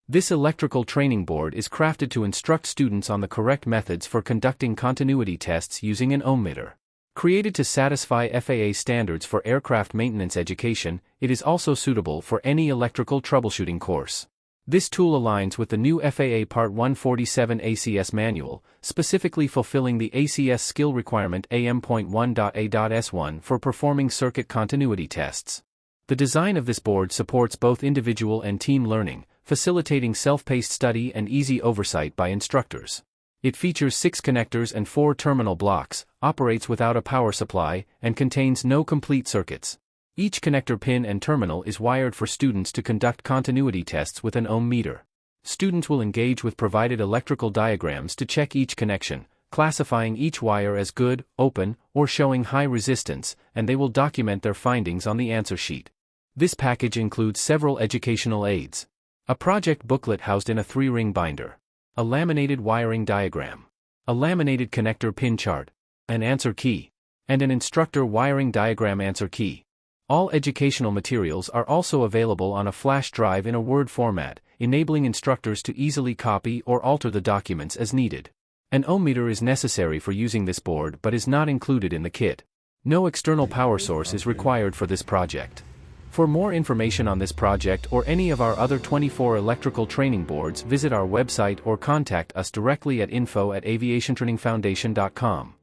This electrical training board is crafted to instruct students on the correct methods for conducting continuity tests using an ohmmeter. Created to satisfy FAA standards for aircraft maintenance education, it is also suitable for any electrical troubleshooting course. This tool aligns with the new FAA Part 147 ACS manual, specifically fulfilling the ACS skill requirement AM.1.A.S1 for performing circuit continuity tests. The design of this board supports both individual and team learning, facilitating self-paced study and easy oversight by instructors. It features 6 connectors and 4 terminal blocks, operates without a power supply, and contains no complete circuits. Each connector pin and terminal is wired for students to conduct continuity tests with an ohm meter. Students will engage with provided electrical diagrams to check each connection, classifying each wire as good, open, or showing high resistance, and they will document their findings on the answer sheet. This package includes several educational aids. A project booklet housed in a 3-ring binder. A laminated wiring diagram. A laminated connector pin chart. An answer key. And an instructor wiring diagram answer key. All educational materials are also available on a flash drive in a Word format, enabling instructors to easily copy or alter the documents as needed. An ohmmeter is necessary for using this board but is not included in the kit. No external power source is required for this project. For more information on this project or any of our other 24 electrical training boards, visit our website or contact us directly at info@aviationtrainingfoundation.com.